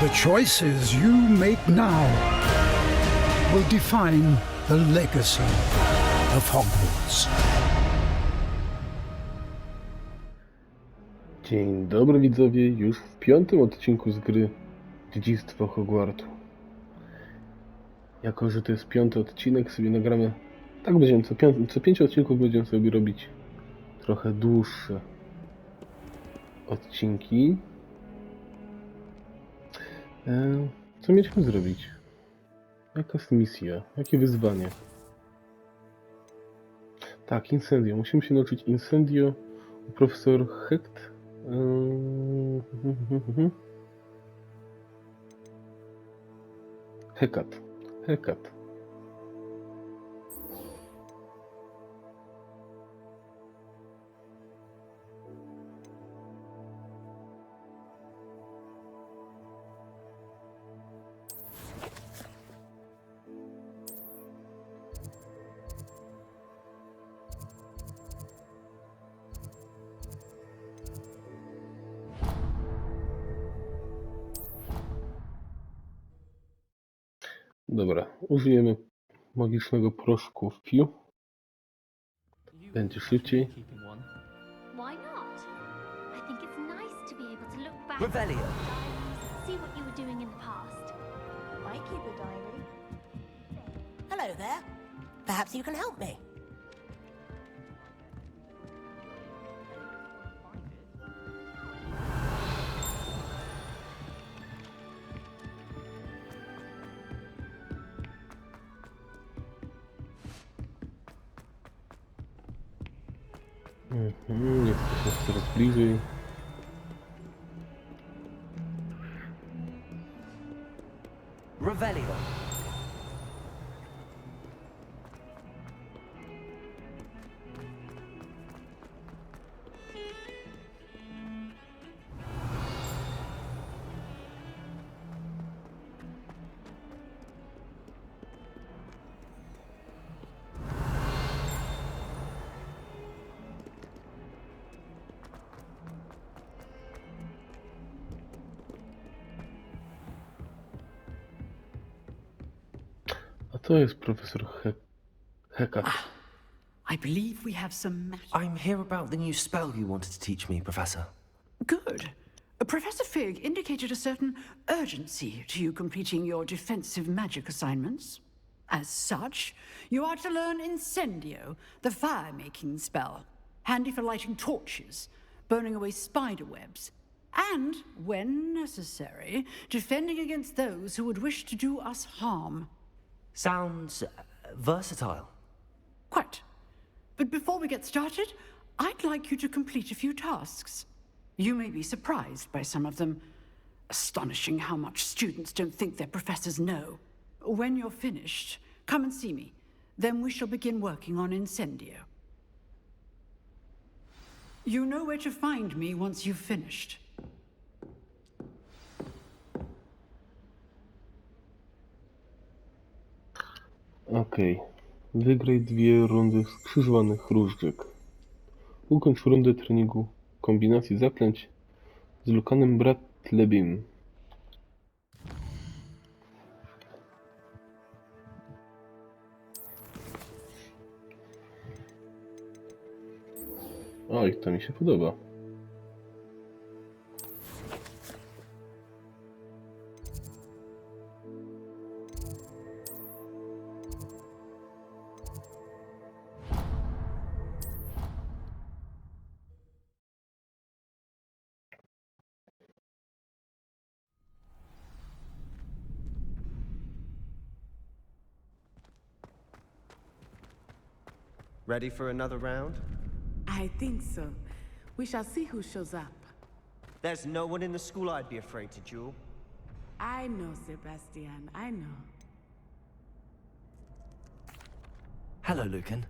The choices you make now will define the legacy of Hogwarts. Dzień dobry widzowie, już w 5. odcinku z gry Dziedzictwo Hogwartu. Jako że to jest 5. odcinek, sobie nagramy. Tak będziemy, co 5 odcinków będziemy sobie robić trochę dłuższe odcinki. Co mieliśmy zrobić? Jaka jest misja? Jakie wyzwanie? Tak, incendio. Musimy się nauczyć incendio u profesor Hecht. Hekat. Dobra, użyjemy magicznego proszku w piu. Będzie szybciej. Why not? I think it's nice to be able to look back Revelio. see what you were doing in the past. I keep a diary. Hello there. Perhaps you can help me. Jesteśmy coraz bliżej. Revelio. A to jest profesor Hekat. I believe we have some magic. I'm here about the new spell you wanted to teach me, Professor. Good. Professor Fig indicated a certain urgency to you completing your defensive magic assignments. As such, you are to learn Incendio, the fire-making spell, handy for lighting torches, burning away spider webs, and, when necessary, defending against those who would wish to do us harm. Sounds versatile. Quite. But before we get started, I'd like you to complete a few tasks. You may be surprised by some of them. Astonishing how much students don't think their professors know. When you're finished, come and see me. Then we shall begin working on Incendio. You know where to find me once you've finished. Okej. Wygraj 2 rundy skrzyżowanych różdżek. Ukończ rundę treningu kombinacji zaklęć z Lukanem Bratlebim. Oj, to mi się podoba. Ready for another round? I think so. We shall see who shows up. There's no one in the school I'd be afraid to duel. I know, Sebastian, I know. Hello, Lucan.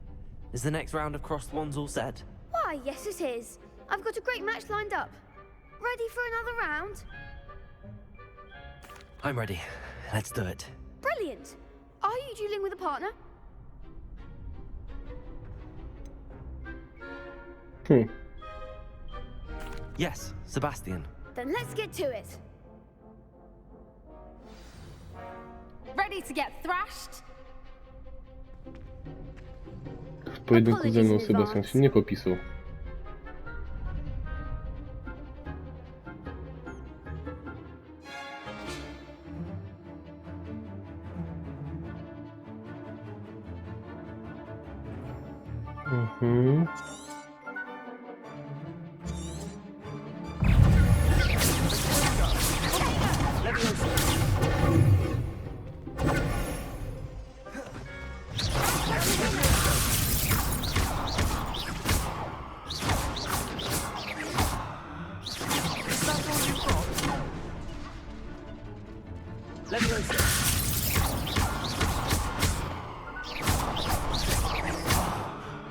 Is the next round of Crossed Wands all set? Why, yes it is. I've got a great match lined up. Ready for another round? I'm ready. Let's do it. Brilliant. Are you dueling with a partner? Yes, Sebastian. Then let's get to it. Ready to get thrashed? W pojedynku ze mną Sebastian się nie popisał.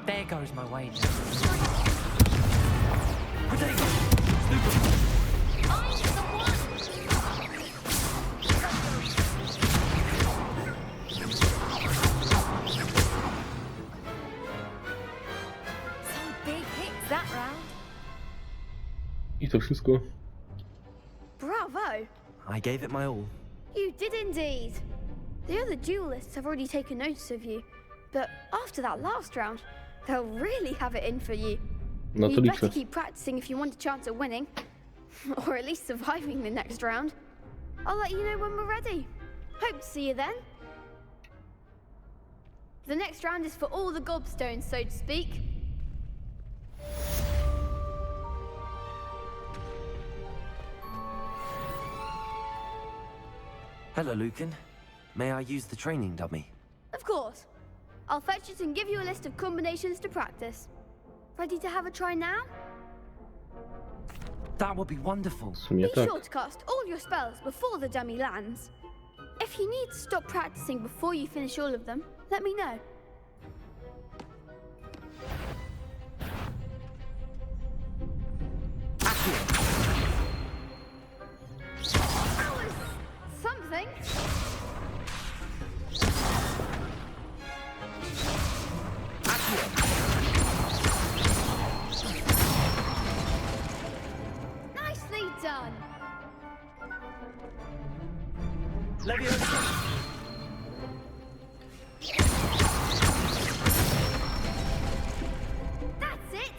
There goes my wager. Some big hits that round. I to wszystko. Bravo! I gave it my all. You did indeed. The other duelists have already taken notice of you, but after that last round, they'll really have it in for you. No to You'd better liczę. keep practicing if you want a chance at winning, or at least surviving the next round. I'll let you know when we're ready. Hope to see you then. The next round is for all the gobstones, so to speak. Hello, Lucan. May I use the training dummy? Of course. I'll fetch it and give you a list of combinations to practice. Ready to have a try now? That would be wonderful. W sumie Be tak. sure to cast all your spells before the dummy lands. If you need to stop practicing before you finish all of them, let me know. That was something. Nicely done. That's it.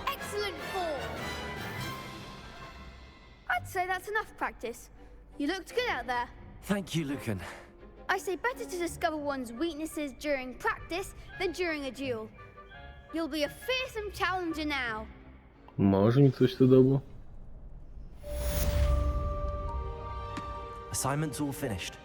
Excellent form. I'd say that's enough practice. You looked good out there. Thank you, Lucan. I say better to discover one's weaknesses during practice than during a duel. You'll be a fearsome challenger now. Może mi coś to dało? Assignment's all finished.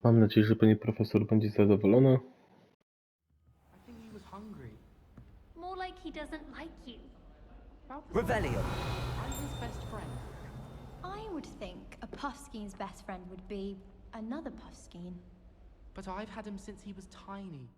Mam nadzieję, że pani profesor będzie zadowolona. I think he was hungry. More like he doesn't like you. Revelio. I'm his best friend. I would think a Puffskene's best friend would be another Puffskene. But I've had him since he was tiny.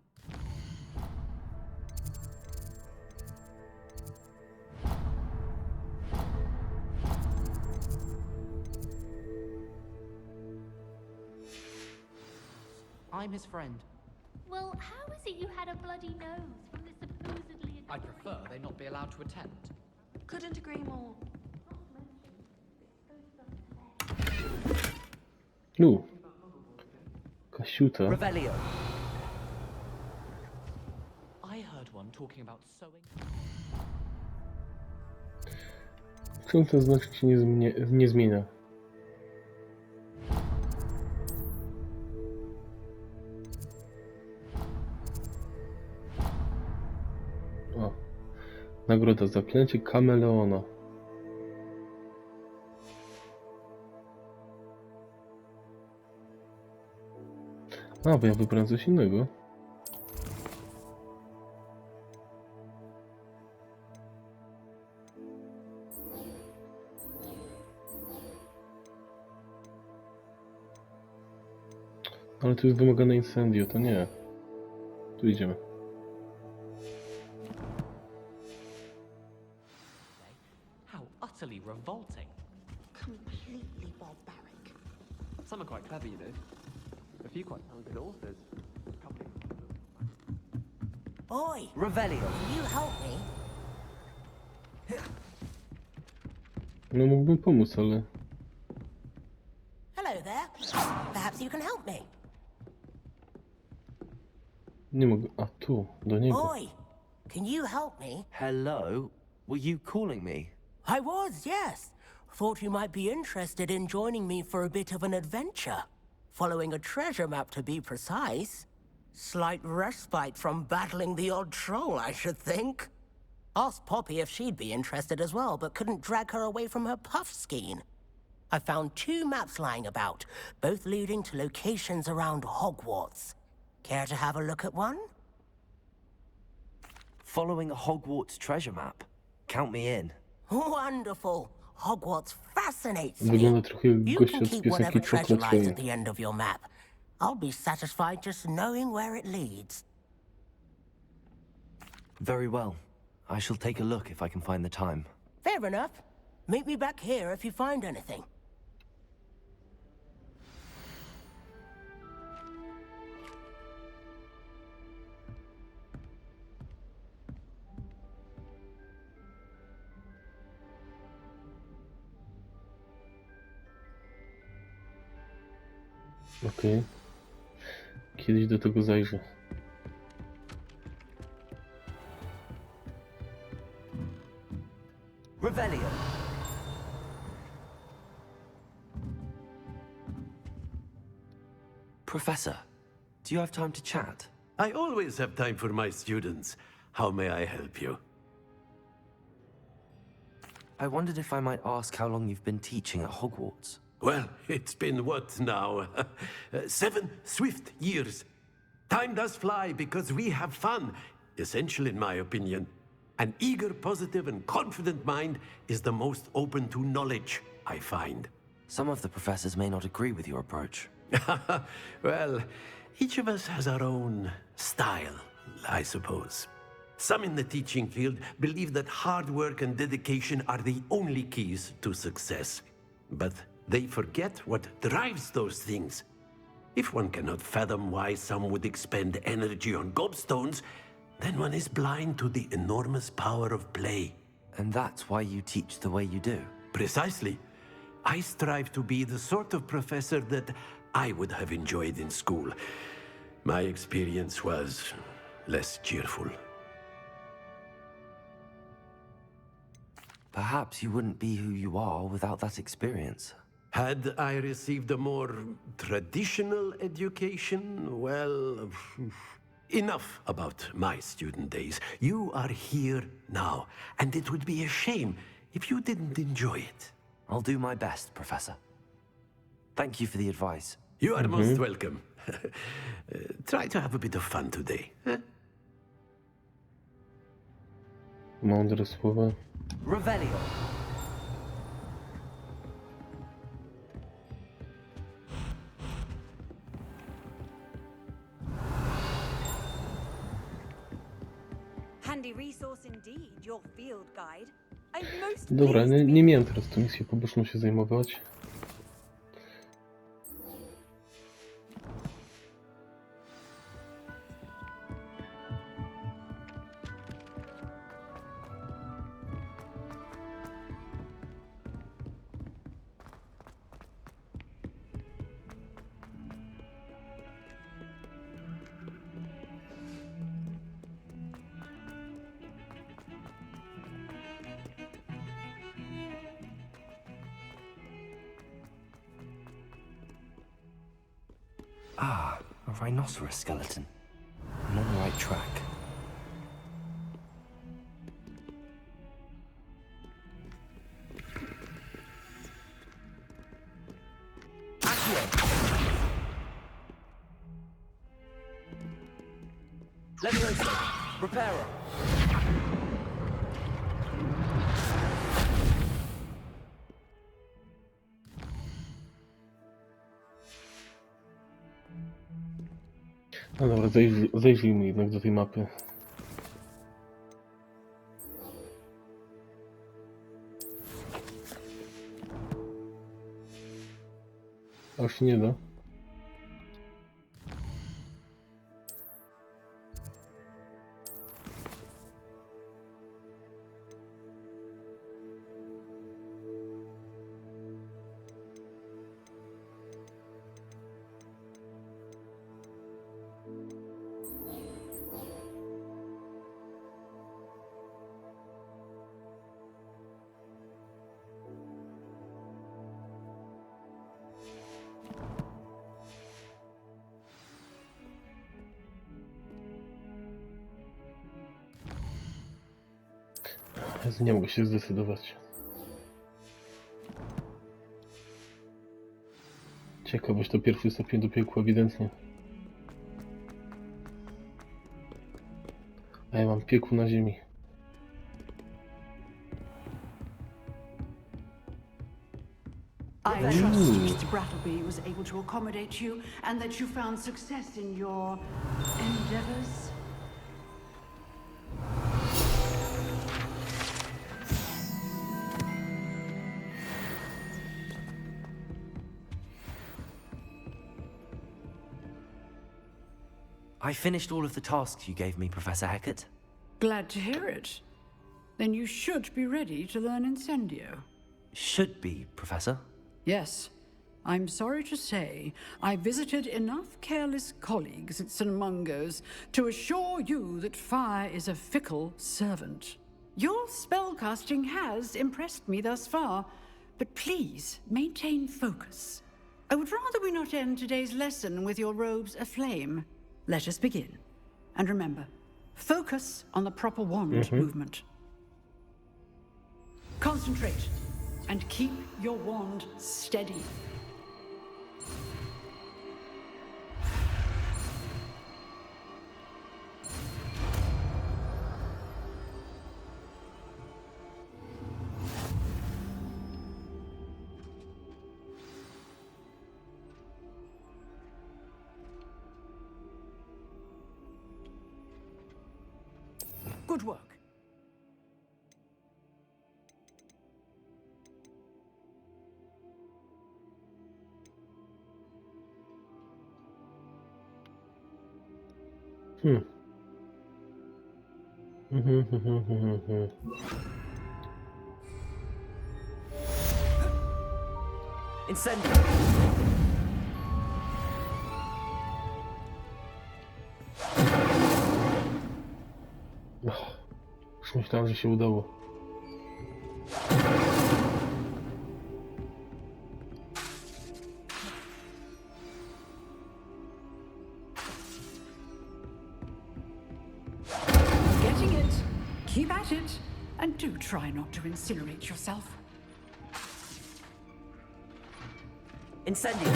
I'm his friend. Well, how is it you had a bloody nose from this supposedly... I'd prefer they not be allowed to attend. Couldn't agree more. Kasiuta. Revelio. I heard one talking about sewing. Czemu ten znak się nie zmienia? O. Nagroda zaklęcie kameleona. A, bo ja wybrałem coś innego. Ale tu jest wymagane incendio, to nie. Tu idziemy. How utterly revolting. Completely barbaric. Some are quite clever, you know. A few quite talented authors. Oi! Revelio. Can you help me? No mógłbym pomóc, ale... Hello there. Perhaps you can help me. Nie mogę... A, tu, do niego. Oi! Can you help me? Hello? Were you calling me? I was, yes. Thought you might be interested in joining me for a bit of an adventure. Following a treasure map, to be precise. Slight respite from battling the odd troll, I should think. Asked Poppy if she'd be interested as well, but couldn't drag her away from her puff skein. I found 2 maps lying about, both leading to locations around Hogwarts. Care to have a look at one? Following a Hogwarts treasure map. Count me in. Wonderful. Hogwarts fascinates me. Wygląda trochę jak You gościa can z keep piosenki whatever treasure Chocolate lies Fame. at the end of your map. I'll be satisfied just knowing where it leads. Very well. I shall take a look if I can find the time. Fair enough. Meet me back here if you find anything. Okej. Kiedyś do tego zajrzę. Revelio. Professor, do you have time to chat? I always have time for my students. How may I help you? I wondered if I might ask how long you've been teaching at Hogwarts. Well, it's been what now? 7 swift years. Time does fly because we have fun, essential in my opinion. An eager, positive, and confident mind is the most open to knowledge, I find. Some of the professors may not agree with your approach. Well, each of us has our own style, I suppose. Some in the teaching field believe that hard work and dedication are the only keys to success. But they forget what drives those things. If one cannot fathom why some would expend energy on gobstones, then one is blind to the enormous power of play. And that's why you teach the way you do? Precisely. I strive to be the sort of professor that I would have enjoyed in school. My experience was less cheerful. Perhaps you wouldn't be who you are without that experience. Had I received a more traditional education, well, enough about my student days. You are here now, and it would be a shame if you didn't enjoy it. I'll do my best, Professor. Thank you for the advice. You are most welcome. Try to have a bit of fun today. Mądre słowa. Revelio. Handy resource indeed, your field guide. I'm most Dobra, nie miałem teraz tą misję poboczną się zajmować. Ah, a rhinoceros skeleton. I'm on the right track. Leviosa! Reparo! No dobra, zajrzyjmy jednak do tej mapy. A już się nie da. Jezu, nie mogę się zdecydować. Ciekawość to pierwszy stopień do piekła, ewidentnie. A ja mam piekło na ziemi. I trust Mr. Brattleby was able to accommodate you and that you found success in your endeavors. I finished all of the tasks you gave me, Professor Hecat. Glad to hear it. Then you should be ready to learn Incendio. Should be, Professor. Yes. I'm sorry to say, I visited enough careless colleagues at St. Mungo's to assure you that fire is a fickle servant. Your spellcasting has impressed me thus far, but please maintain focus. I would rather we not end today's lesson with your robes aflame. Let us begin. And remember, focus on the proper wand movement. Concentrate and keep your wand steady. Good work. Incendio! Już myślałem, że się udało. Getting it. Keep at it. And do try not to incinerate yourself. Incendio!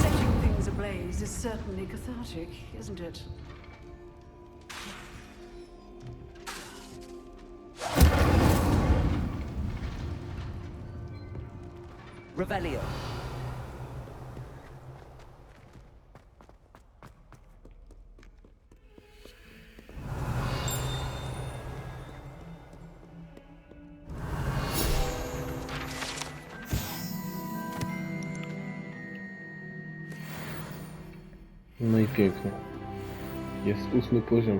Setting things ablaze is certainly cathartic, isn't it? Revelio! No i pięknie. Jest 8. poziom.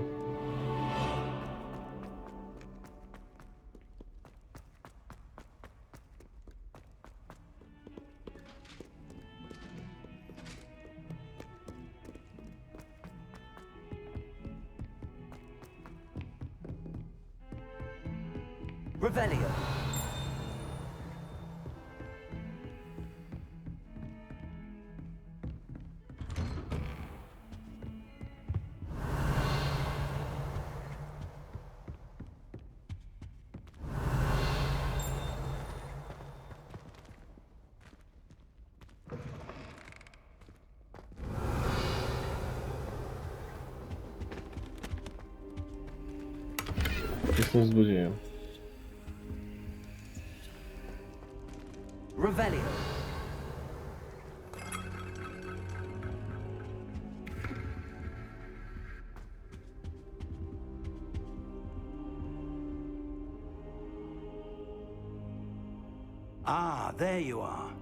Revelio! jestem złodziejem. Revelio. Ah, there you are.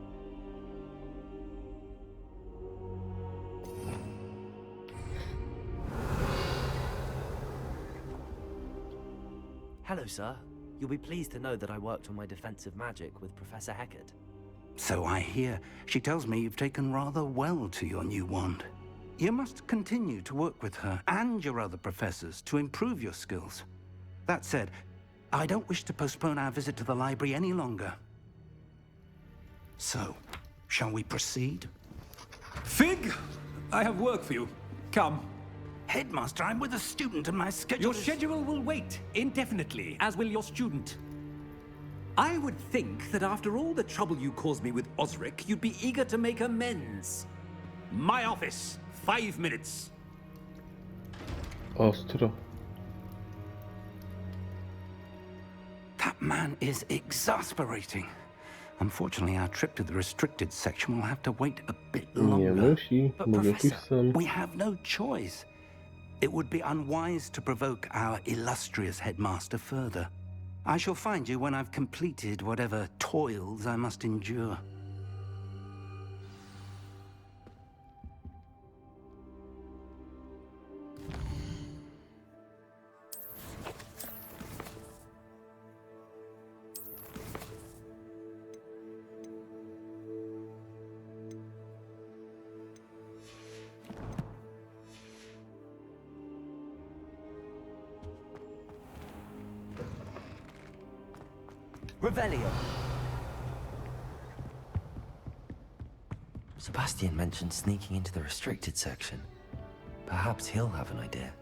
Hello, sir. You'll be pleased to know that I worked on my defensive magic with Professor Hecat. So I hear. She tells me you've taken rather well to your new wand. You must continue to work with her and your other professors to improve your skills. That said, I don't wish to postpone our visit to the library any longer. So, shall we proceed? Fig! I have work for you. Come. Headmaster, I'm with a student and my schedule Your schedule will wait indefinitely, as will your student. I would think that after all the trouble you caused me with Osric, you'd be eager to make amends. My office, 5 minutes. Ostro. That man is exasperating. Unfortunately, our trip to the restricted section will have to wait a bit longer. Nie musi, But mogę pójść Professor, sam. we have no choice. It would be unwise to provoke our illustrious headmaster further. I shall find you when I've completed whatever toils I must endure. Revelio. Sebastian mentioned sneaking into the restricted section. Perhaps he'll have an idea.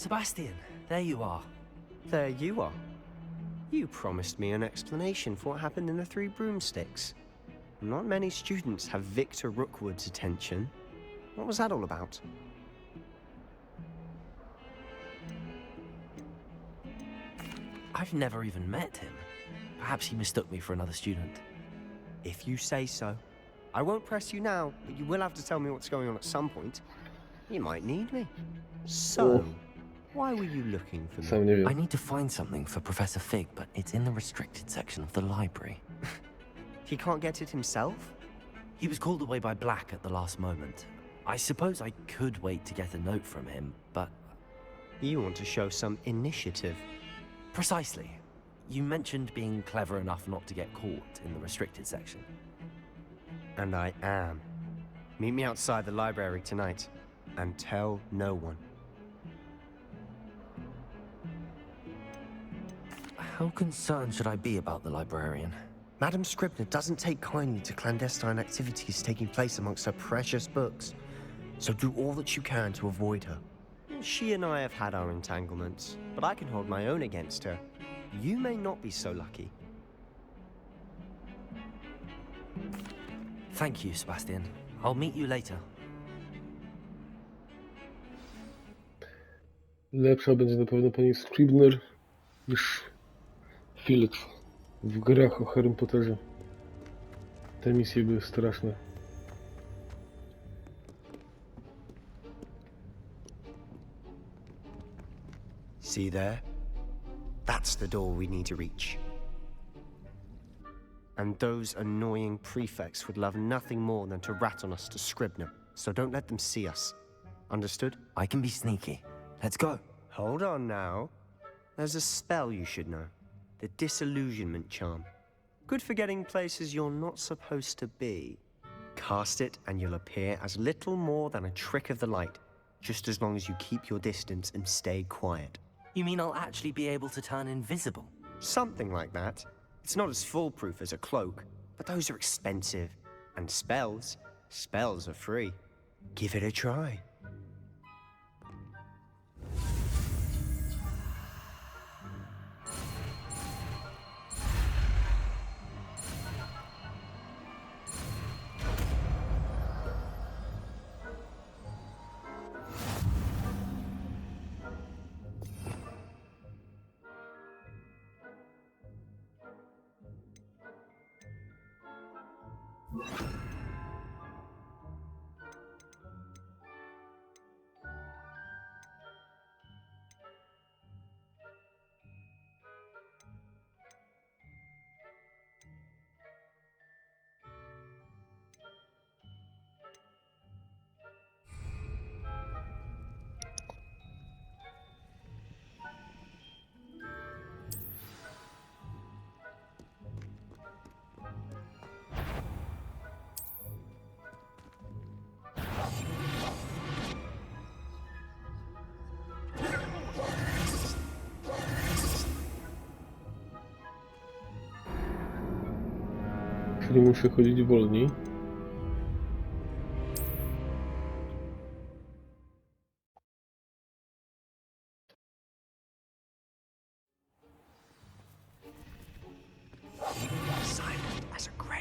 Sebastian, there you are. There you are. You promised me an explanation for what happened in the Three Broomsticks. Not many students have Victor Rookwood's attention. What was that all about? I've never even met him. Perhaps he mistook me for another student. If you say so. I won't press you now, but you will have to tell me what's going on at some point. You might need me. So, why were you looking for me? Sam nie wiem. I need to find something for Professor Fig, but it's in the restricted section of the library. He can't get it himself? He was called away by Black at the last moment. I suppose I could wait to get a note from him, but... You want to show some initiative. Precisely. You mentioned being clever enough not to get caught in the restricted section. And I am. Meet me outside the library tonight, and tell no one. How concerned should I be about the librarian? Madam Scribner doesn't take kindly to clandestine activities taking place amongst her precious books, so do all that you can to avoid her. She and I have had our entanglements, but I can hold my own against her. You may not be so lucky. Thank you, Sebastian. I'll meet you later. Lepsza będzie na pewno pani Scribner niż Filtr w grach o Harrym Potterze. Te misje były straszne. See there? That's the door we need to reach. And those annoying prefects would love nothing more than to rat on us to Scribner, so don't let them see us. Understood? I can be sneaky. Let's go. Hold on now. There's a spell you should know. The Disillusionment Charm. Good for getting places you're not supposed to be. Cast it and you'll appear as little more than a trick of the light, just as long as you keep your distance and stay quiet. You mean I'll actually be able to turn invisible? Something like that. It's not as foolproof as a cloak, but those are expensive. And spells are free. Give it a try. Czyli muszę chodzić wolniej. Silent as a grave.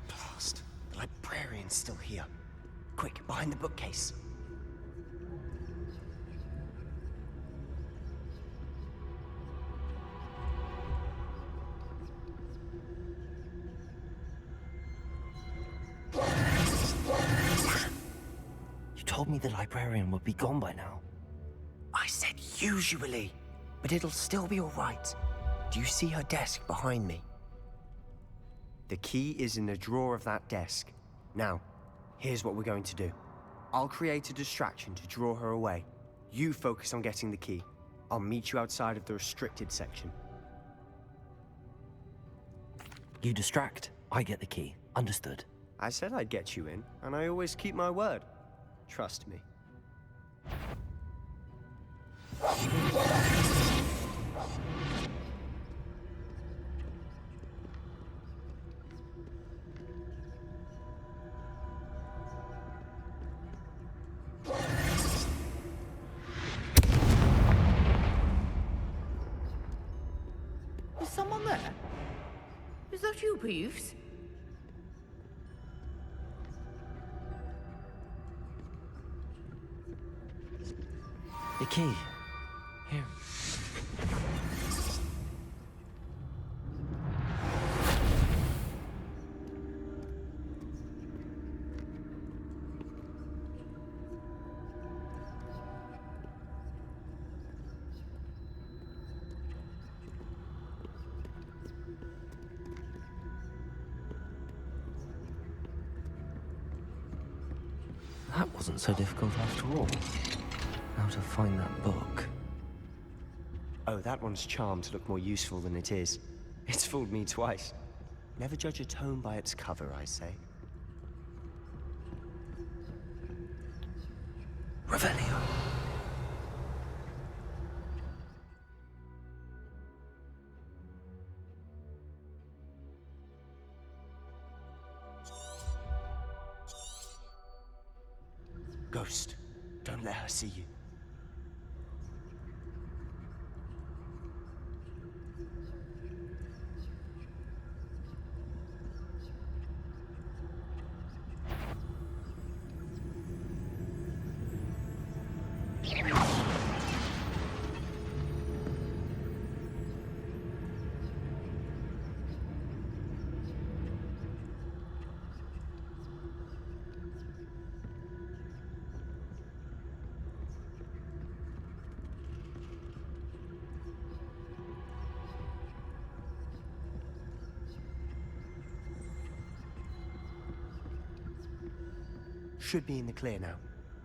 Blast. The librarian's still here. Quick, behind the bookcase. You told me the librarian would be gone by now. I said usually, but it'll still be all right. Do you see her desk behind me? The key is in the drawer of that desk. Now, here's what we're going to do. I'll create a distraction to draw her away. You focus on getting the key. I'll meet you outside of the restricted section. You distract, I get the key. Understood. I said I'd get you in, and I always keep my word. Trust me. Is someone there? Is that you, Peeves? The key. Here. That wasn't so difficult after all. How to find that book. Oh, that one's charmed to look more useful than it is. It's fooled me twice. Never judge a tome by its cover, I say. Revelio. Ghost, don't let her see you. Should be in the clear now.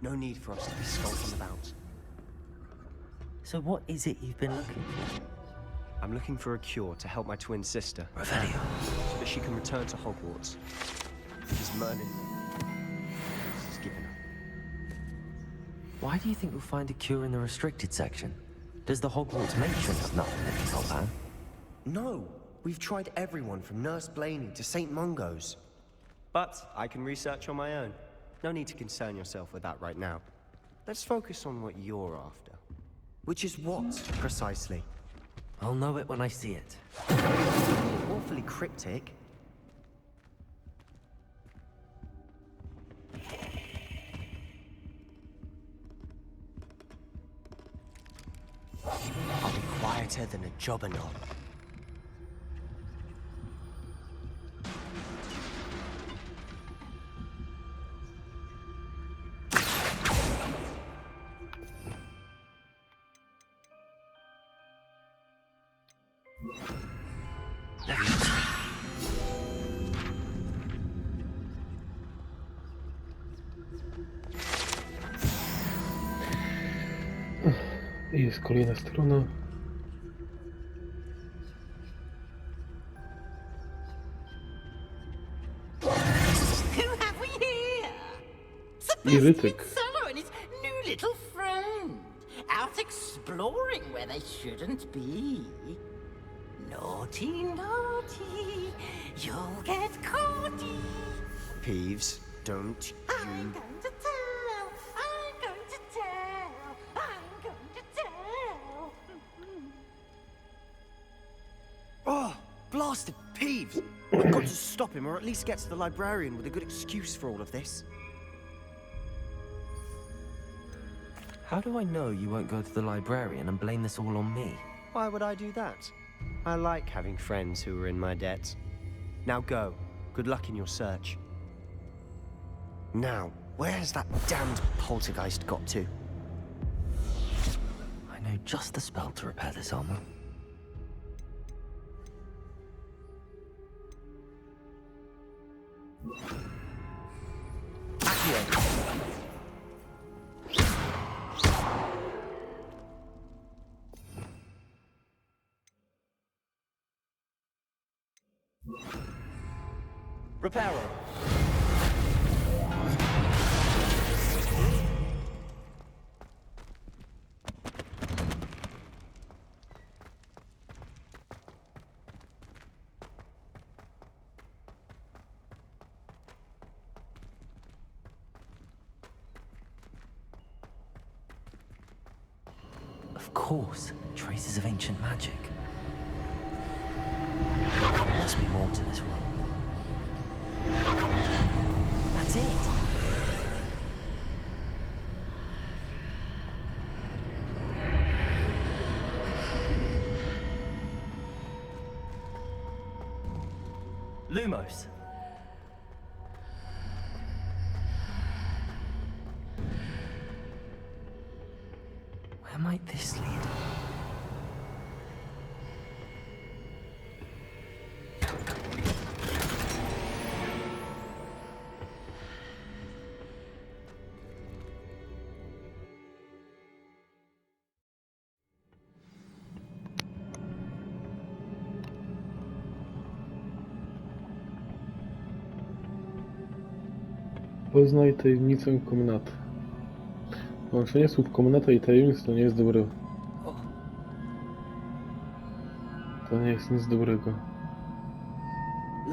No need for us to be skulking about. So what is it you've been looking for? I'm looking for a cure to help my twin sister. Revelio. So that she can return to Hogwarts. Because Merlin has given her. Why do you think we'll find a cure in the restricted section? Does the Hogwarts matron have nothing that can help her? No! We've tried everyone from Nurse Blaney to St. Mungo's. But I can research on my own. No need to concern yourself with that right now. Let's focus on what you're after. Which is what, precisely? I'll know it when I see it. Awfully cryptic. I'll be quieter than a jobberknoll. Jest kolejna strona. Who have we here? Irytyk. Solo and his new little friend. Out exploring where they shouldn't be. Naughty, naughty. You'll get caughty. Peeves, don't I'm going to tell. I'm going to tell. I'm going to tell. Oh, blasted Peeves! I've got to stop him, or at least get to the librarian with a good excuse for all of this. How do I know you won't go to the librarian and blame this all on me? Why would I do that? I like having friends who are in my debt. Now go. Good luck in your search. Now, where has that damned poltergeist got to? I know just the spell to repair this armor. Reparo. Of course, traces of ancient magic. There must be more to this one. That's it. Lumos. Where might this lead? Poznaj tajemnicę komnaty. Połączenie słów komnata i tajemnic to nie jest dobre. To nie jest nic dobrego.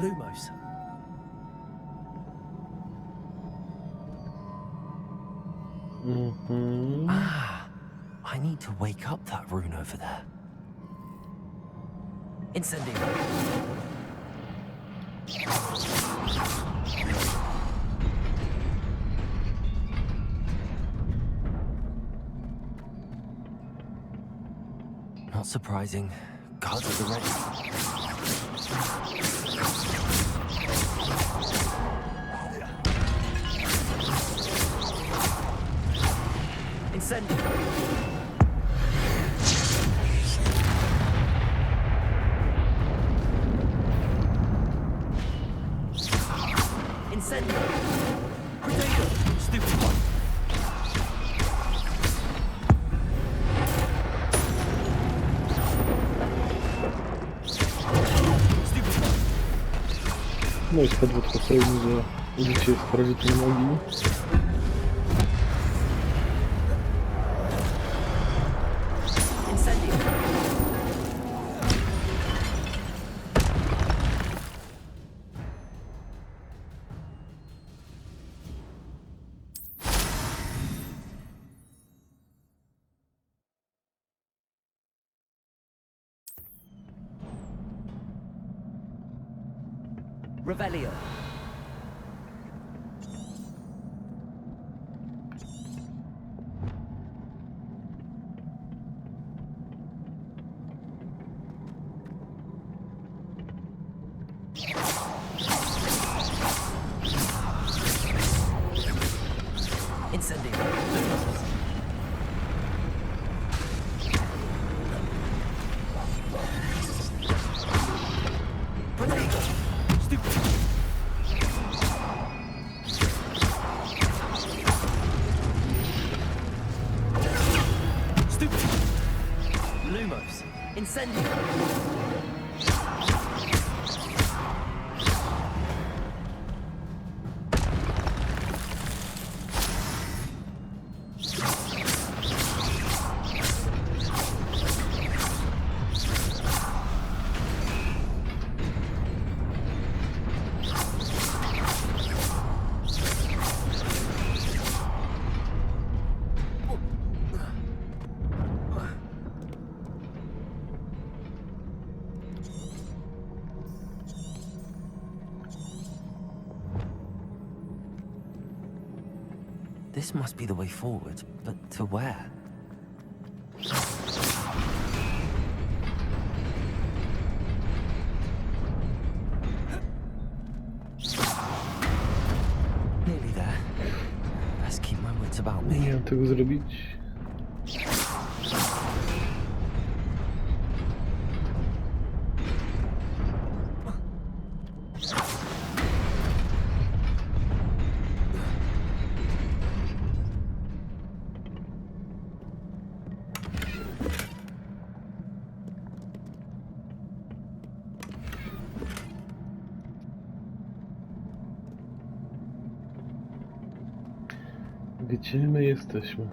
Lumos. I need to wake up that rune over there. Incendio. Not surprising. Guards at the ready. Incendio. Incendio. Potato. Stupid one. No i spadło tylko sobie, że użycie Starożytnej Magii. Revelio. Incendio. Potato. Stupid. Stupid. Lumos. Incendio. This must be the way forward, but to where? Nearly there. Best keep my wits about me. Nie wiem tego zrobić. Gdzie my jesteśmy?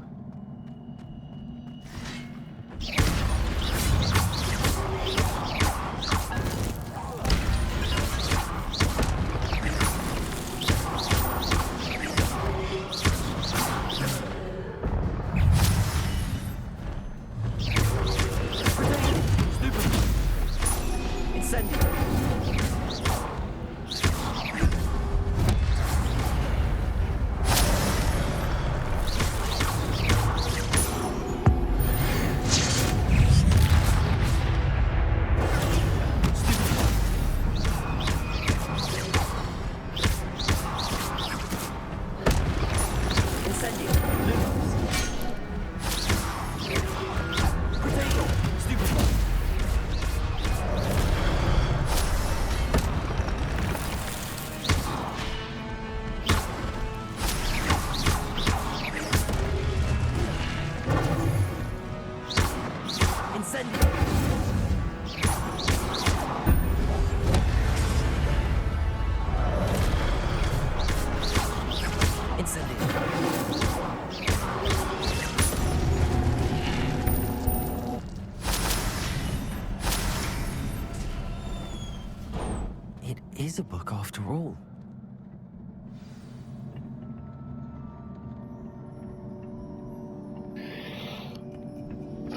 It is a book after all.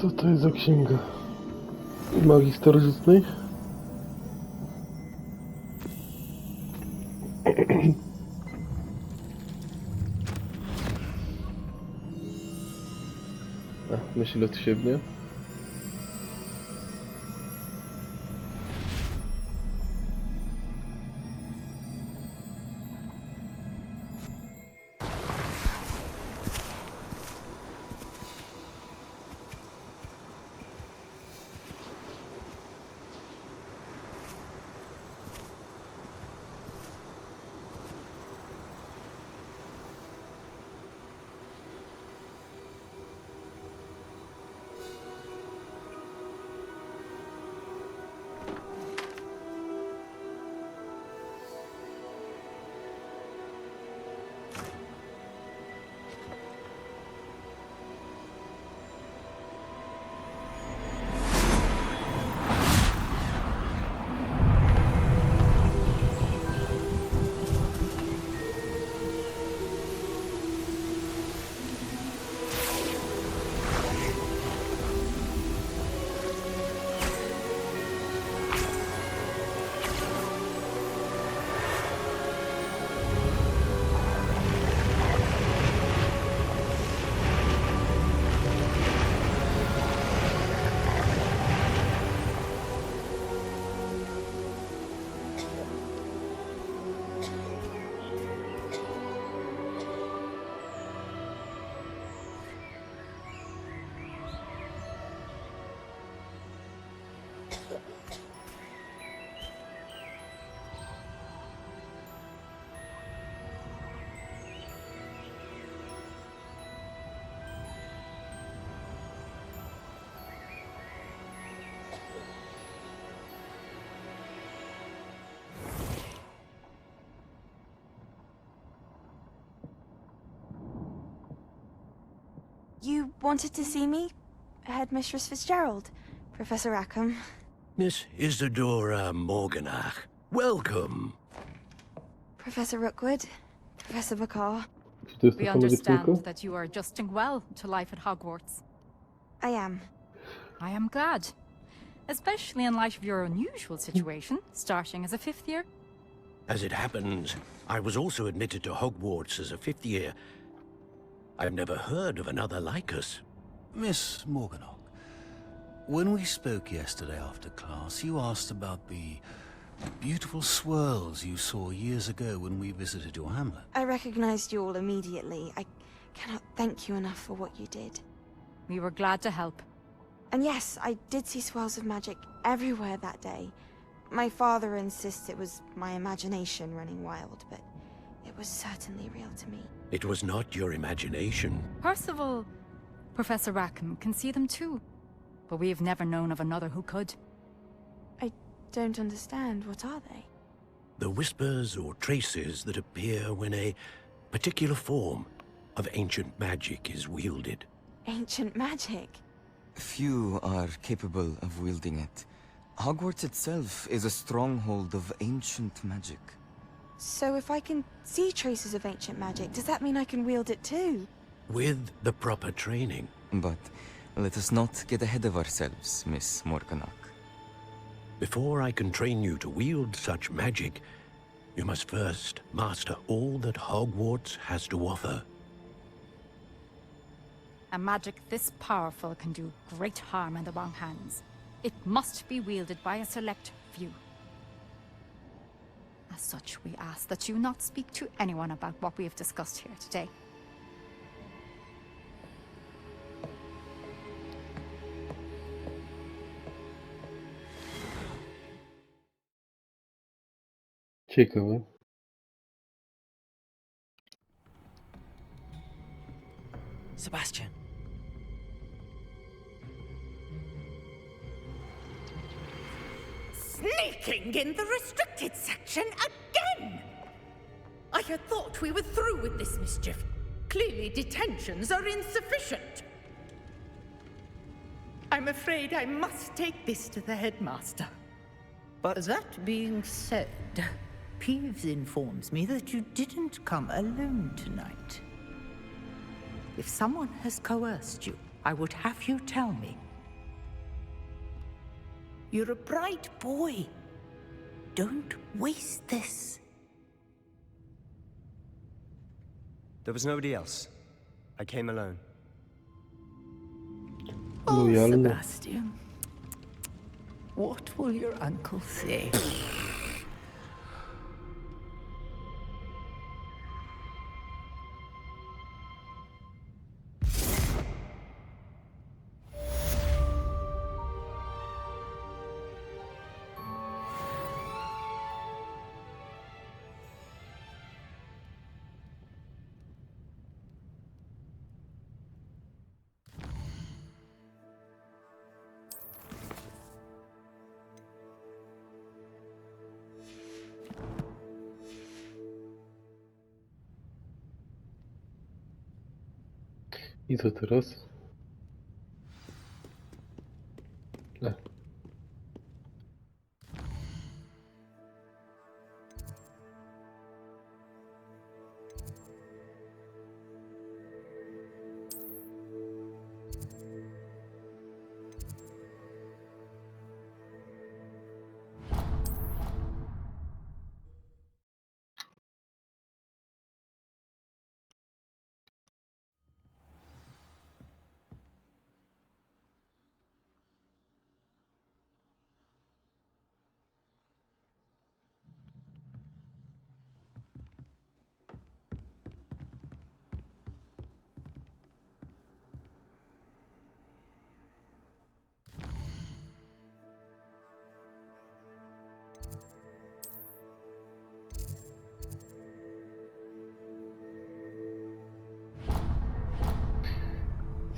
Co to jest za księga? Magii starożytnej? Myśl od siebie. You wanted to see me? Headmistress Fitzgerald, Professor Rackham. Miss Isadora Morganach, welcome. Professor Rookwood, Professor Bakar. We understand that you are adjusting well to life at Hogwarts. I am. I am glad. Especially in light of your unusual situation, starting as a 5th year. As it happens, I was also admitted to Hogwarts as a 5th year. I've never heard of another like us. Miss Morganach, when we spoke yesterday after class, you asked about the beautiful swirls you saw years ago when we visited your hamlet. I recognized you all immediately. I cannot thank you enough for what you did. We were glad to help. And yes, I did see swirls of magic everywhere that day. My father insists it was my imagination running wild, but it was certainly real to me. It was not your imagination. Percival, Professor Rackham can see them too. But we have never known of another who could. I don't understand. What are they? The whispers or traces that appear when a particular form of ancient magic is wielded. Ancient magic? Few are capable of wielding it. Hogwarts itself is a stronghold of ancient magic. So if I can see traces of ancient magic, does that mean I can wield it too? With the proper training. But let us not get ahead of ourselves, Miss Morganach. Before I can train you to wield such magic, you must first master all that Hogwarts has to offer. A magic this powerful can do great harm in the wrong hands. It must be wielded by a select few. As such, we ask that you not speak to anyone about what we have discussed here today. Ciekawe. Sebastian. Sneaking in the restricted section again! I had thought we were through with this mischief. Clearly detentions are insufficient. I'm afraid I must take this to the headmaster. That being said, Peeves informs me that you didn't come alone tonight. If someone has coerced you, I would have you tell me. You're a bright boy. Don't waste this. There was nobody else. I came alone. Oh, Lojalny. Sebastian. What will your uncle say? I co teraz?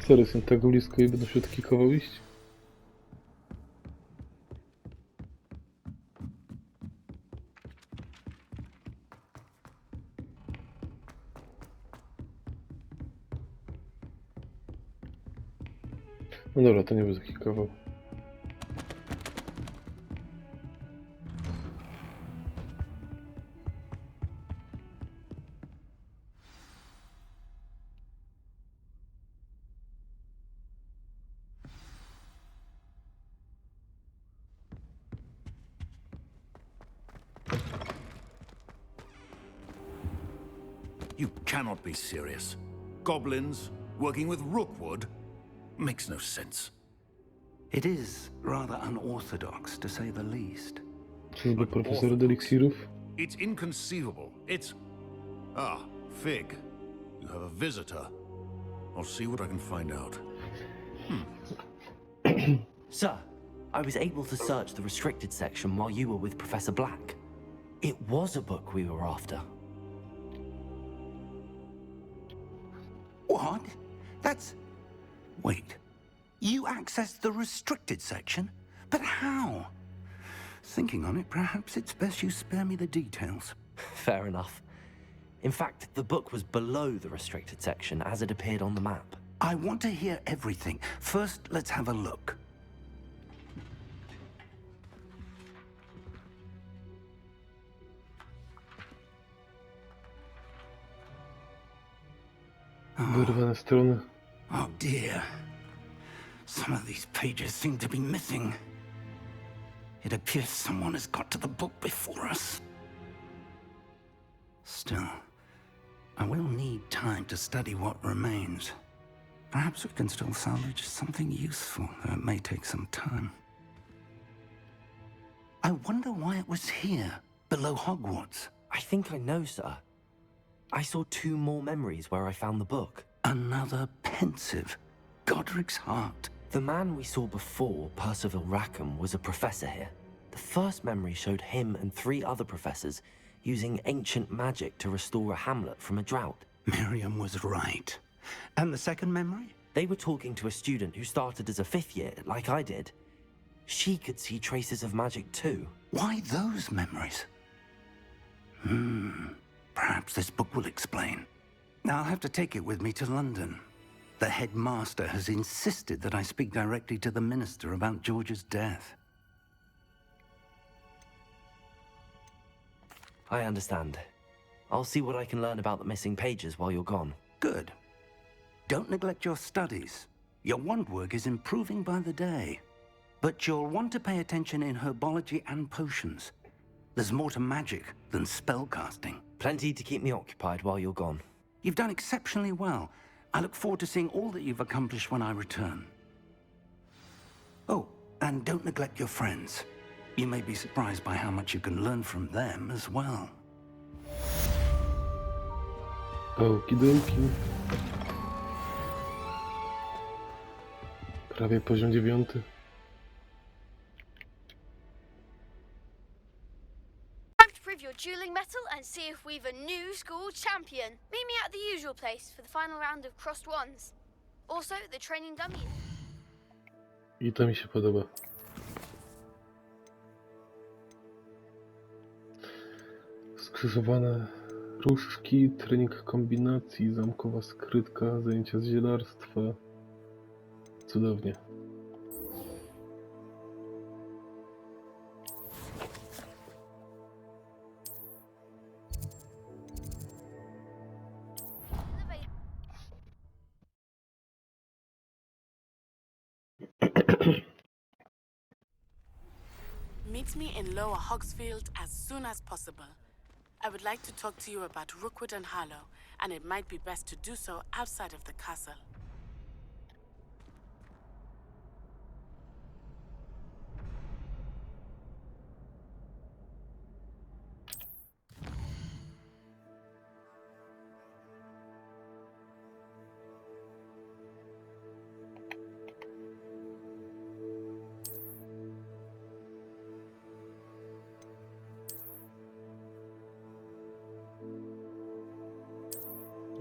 Serio, są tak blisko i będą się odkikował iść? No dobra, to nie będę kikował. You cannot be serious. Goblins working with Rookwood makes no sense. It is rather unorthodox, to say the least. Czyżby profesor od eliksirów? It's inconceivable. It's... Ah, Fig. You have a visitor. I'll see what I can find out. Sir, I was able to search the restricted section while you were with Professor Black. It was a book we were after. What? That's... Wait. You accessed the restricted section? But how? Thinking on it, perhaps it's best you spare me the details. Fair enough. In fact, the book was below the restricted section as it appeared on the map. I want to hear everything. First, let's have a look. Wyrwane strony. Oh dear. Some of these pages seem to be missing. It appears someone has got to the book before us. Still, I will need time to study what remains. Perhaps we can still salvage something useful, though it may take some time. I wonder why it was here, below Hogwarts. I think I know, sir. I saw 2 more memories where I found the book. Another pensive. Godric's heart. The man we saw before, Percival Rackham, was a professor here. The first memory showed him and 3 other professors using ancient magic to restore a hamlet from a drought. Miriam was right. And the second memory? They were talking to a student who started as a 5th year, like I did. She could see traces of magic too. Why those memories? Perhaps this book will explain. I'll have to take it with me to London. The headmaster has insisted that I speak directly to the minister about George's death. I understand. I'll see what I can learn about the missing pages while you're gone. Good. Don't neglect your studies. Your wand work is improving by the day. But you'll want to pay attention in herbology and potions. There's more to magic than spellcasting. Plenty to keep me occupied while you're gone. You've done exceptionally well. I look forward to seeing all that you've accomplished when I return. Oh, and don't neglect your friends. You may be surprised by how much you can learn from them as well. Okidoki. Prawie poziom 9. Time to prove your dueling mettle and see if we've a new school champion. Meet me at the usual place for the final round of crossed wands. Also, the training dummy. I to mi się podoba. Skrzyżowane różdżki, trening kombinacji, zamkowa skrytka, zajęcia z zielarstwa. Cudownie. Meet me in Lower Hogsfield as soon as possible. I would like to talk to you about Rookwood and Harlow, and it might be best to do so outside of the castle.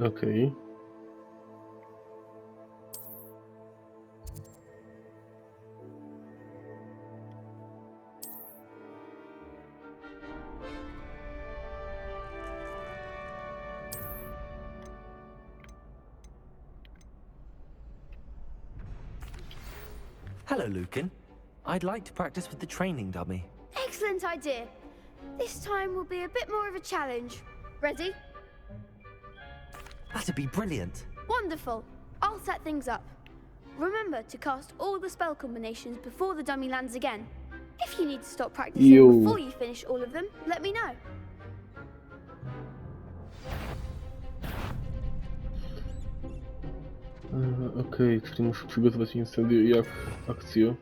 Okej. Hello, Lucan. I'd like to practice with the training dummy. Excellent idea. This time will be a bit more of a challenge. Ready? That'd be brilliant. Wonderful. I'll set things up. Remember to cast all the spell combinations before the dummy lands again. If you need to stop practicing before you finish all of them, let me know. Okej, czyli muszę przygotować incendio jak akcję.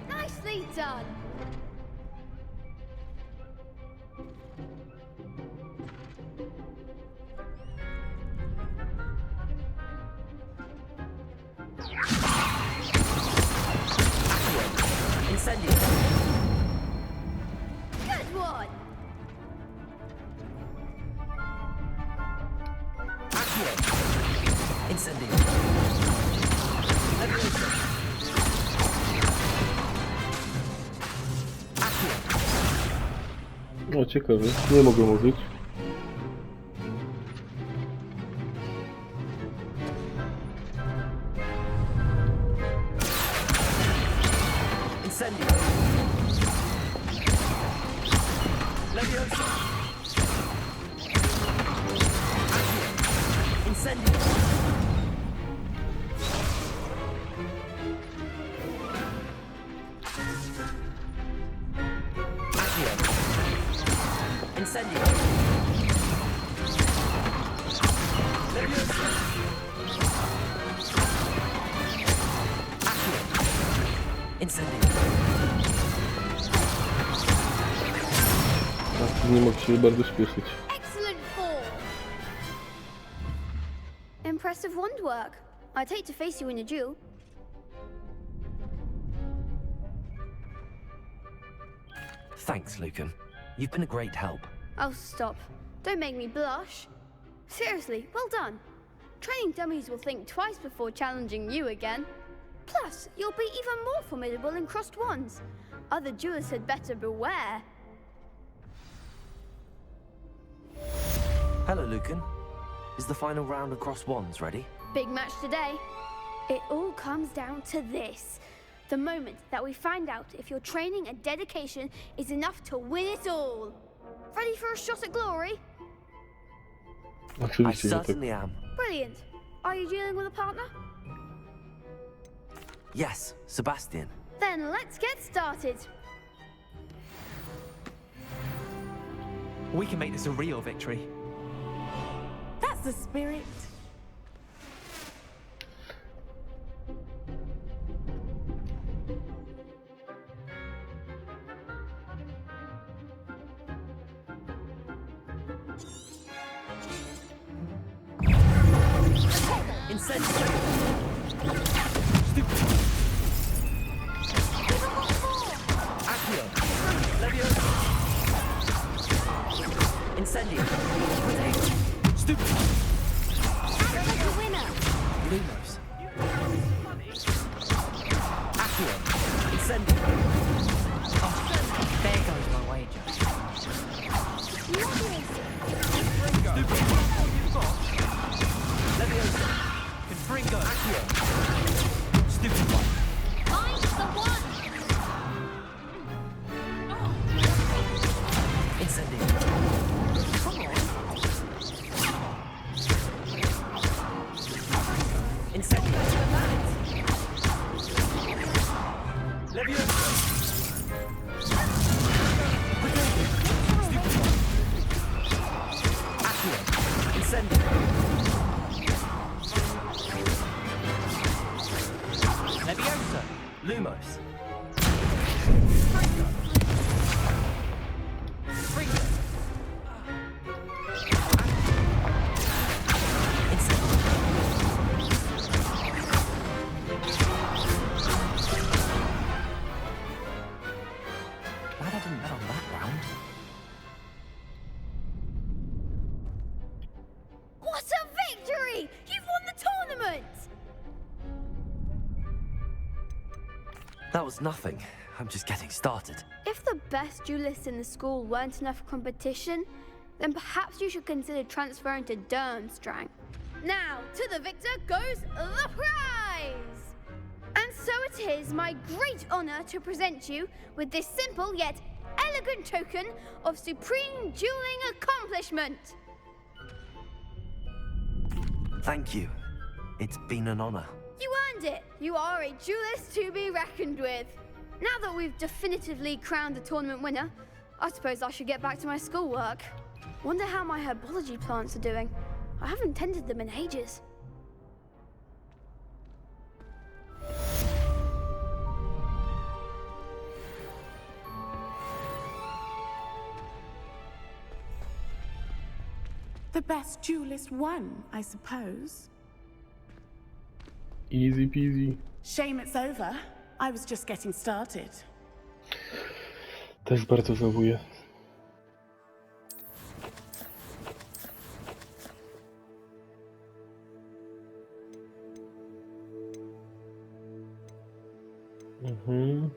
Nicely done. Good one. O, ciekawe. Nie mogłem użyć. Nie mogę się bardzo śpieszyć. Excellent form. Impressive wand work. I'd hate to face you in a duel. Thanks, Lucan. You've been a great help. Oh, stop. Don't make me blush. Seriously, well done. Training dummies will think twice before challenging you again. Plus, you'll be even more formidable in crossed wands. Other duelists had better beware. Hello, Lucan. Is the final round of cross wands ready? Big match today. It all comes down to this. The moment that we find out if your training and dedication is enough to win it all. Ready for a shot at glory? I certainly am. Brilliant. Are you dealing with a partner? Yes, Sebastian. Then let's get started. We can make this a real victory. That's the spirit. Incendiary! Stupid! Accio! Leviosa! Incendiary! Stupid! The winner! Lumos! Accio! Incendiary! Oh, there goes my wager. Stupid! Leviosa! Confringo! Accio! Stupid one! I'm the one! Incendiary! Come on! Incendiary! Leviosa! Stupid one! Accio! Incendiary! Leviosa! Lumos! Fringo! Glad I didn't bet on that round. What a victory! You've won the tournament! That was nothing. I'm just getting started. If the best duelists in the school weren't enough for competition, then perhaps you should consider transferring to Durmstrang. Now, to the victor goes the prize! And so it is my great honor to present you with this simple yet elegant token of supreme dueling accomplishment. Thank you. It's been an honor. You earned it. You are a duelist to be reckoned with. Now that we've definitively crowned the tournament winner, I suppose I should get back to my schoolwork. Wonder how my herbology plants are doing. I haven't tended them in ages. The best duelist won, I suppose. Easy peasy. Shame it's over. I was just getting started. Też bardzo żałuję. Mhm.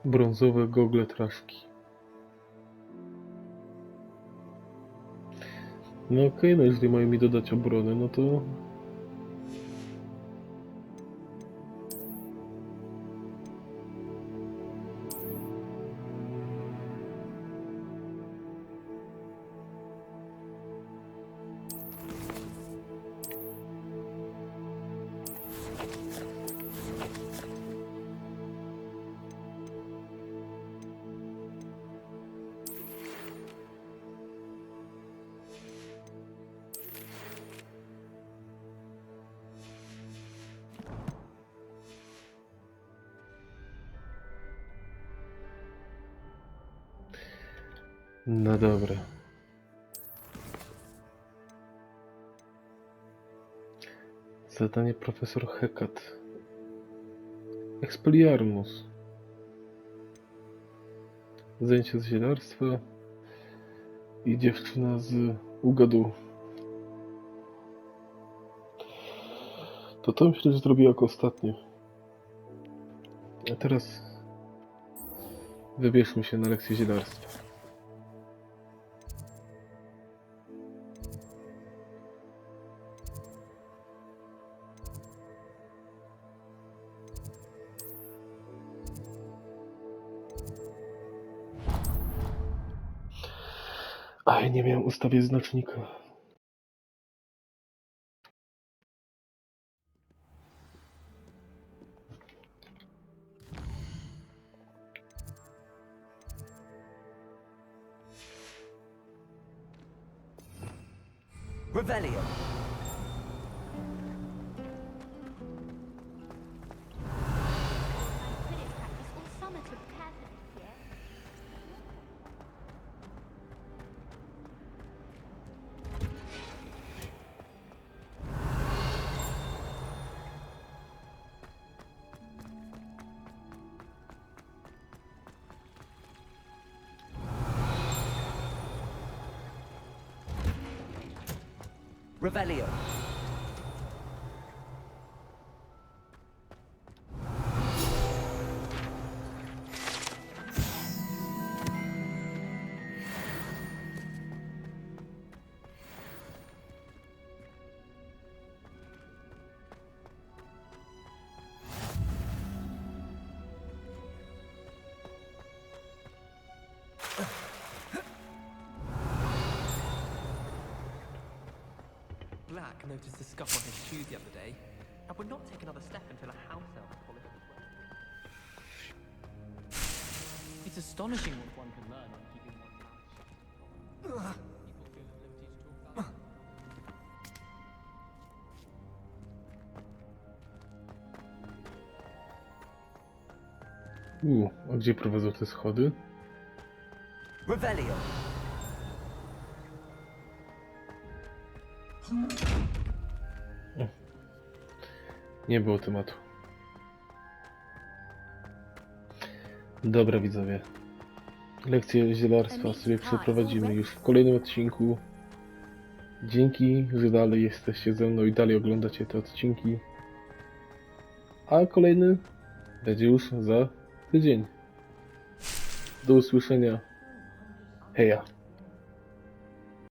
Brązowe gogle traszki. No okej, no jeżeli mają mi dodać obronę, no to... No dobra. Zadanie profesor Hecat. Expelliarmus. Zajęcie z zielarstwa i dziewczyna z Ugadu. To myślę, że zrobię jako ostatnie. A teraz wybierzmy się na lekcję zielarstwa. A ja nie miałem ustawić znacznika. Revelio. Revelio. Black noticed the scuff on his shoe the other day, and would not take another step until a house elf polished his way. It's astonishing what one can learn on keeping one's mouth shut. People feel at liberty to talk about A gdzie prowadzą te schody? Revelio. Nie było tematu. Dobra widzowie. Lekcję zielarstwa sobie przeprowadzimy już w kolejnym odcinku. Dzięki, że dalej jesteście ze mną i dalej oglądacie te odcinki. A kolejny będzie już za tydzień. Do usłyszenia. Heja.